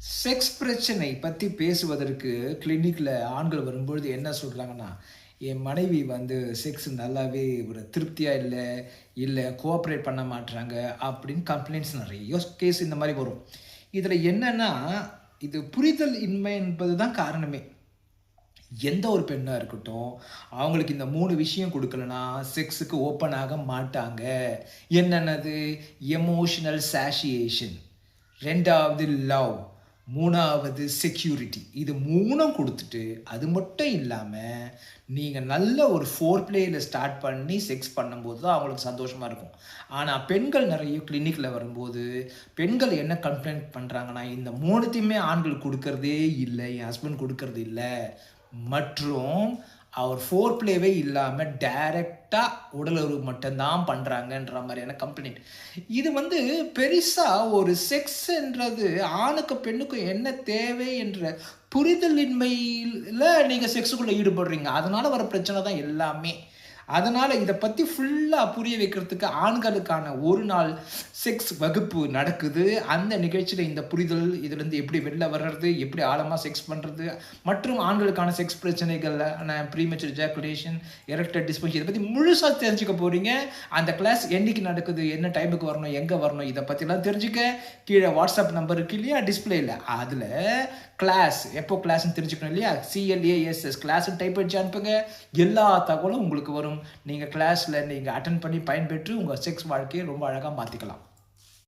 Sex பிரச்சனை பத்தி பேசுவதற்கு கிளினிக்ல ஆண்கள் வரும்பொழுது என்ன சொல்றாங்கன்னா, என் மனைவி வந்து செக்ஸ் நல்லாவே ஒரு திருப்தியா இல்ல, இல்ல கோஆப்பரேட் பண்ண மாட்றாங்க அப்படின்னு கம்ப்ளைண்ட்ஸ் நெறைய கேஸ் இந்த மாரி வரும். இதுல என்னன்னா, இது புரிதல் இன்மை என்பது தான் காரணமே. எந்த ஒரு பெண்ணா இருக்கட்டும், அவங்களுக்கு இந்த 3 விஷயம் குடுக்கலன்னா, செக்ஸ்‌க்கு ஓப்பன் ஆக மாட்டாங்க. என்னென்னது? எமோஷனல் சாட்டியேஷன், 2வது லவ், 3வது செக்யூரிட்டி. இது 3ம் குடுத்துட்டு, அது மட்டும் இல்லாம, நீங்க நல்ல ஒரு ஃபோர் பிளேல ஸ்டார்ட் பண்ணி செக்ஸ் பண்ணும்போது தான் அவங்களுக்கு சந்தோஷமா இருக்கும். ஆனா, பெண்கள் நெறைய கிளினிக்ல வரும்போது, பெண்கள் என்ன கம்ப்ளைண்ட் பண்றாங்கன்னா, இந்த 3த்தையுமே ஆண்கள் குடுக்கறதே இல்ல. என் ஹஸ்பண்ட் குடுக்கறது இல்ல. மற்றும் அவர் ஃபோர் பிளேவே இல்லாம டைரக்ட்டா உடலுறவு மட்டும் தான் பண்றாங்கன்ற மாரியான கம்ப்ளைண்ட். இது வந்து பெரிசா ஒரு செக்ஸ்ன்றது ஆணுக்கும், பெண்ணுக்கும் என்ன தேவை என்ற புரிதலின்மையில நீங்க செக்ஸ்‌க்குள்ள ஈடுபடுறீங்க. அதனால வர பிரச்சனை தான் எல்லாமே. அதனால இத பத்தி ஃபுல்லா புரிய வைக்கிறதுக்கு ஆண்களுக்கான ஒரு நாள் செக்ஸ் வகுப்பு நடக்குது. அந்த நிகழ்ச்சியில இந்த புரிதல், இதிலிருந்து எப்படி வெளில வர்றது, எப்படி ஆழமா செக்ஸ் பண்றது, மற்றும் ஆண்களுக்கான செக்ஸ் பிரச்சனைகளான ப்ரீமெச்சூர் எஜாகுலேஷன், எரெக்டைல் டிஸ்ஃபங்க்ஷன் இத பத்தி முழுசா தெரிஞ்சுக்க போறீங்க. அந்த கிளாஸ் என்னைக்கு நடக்குது, என்ன டைமுக்கு வரணும், எங்க வரணும், இத பத்திலாம் தெரிஞ்சுக்க கீழ வாட்ஸ்அப் நம்பர் இருக்கு இல்லையா டிஸ்ப்ளேல. அதுல கிளாஸ் எப்போ கிளாஸ்ன்னு தெரிஞ்சுக்கணும் இல்லையா? CLASS கிளாஸ்ன்னு டைப் அடிச்சு அனுப்புங்க. எல்லா தகவலும் உங்களுக்கு வரும். நீங்க கிளாஸ்ல நீங்க அட்டெண்ட் பண்ணி பயன்பெற்று உங்க செக்ஸ் வாழ்க்கைய ரொம்ப அழகா மாத்திக்கலாம்.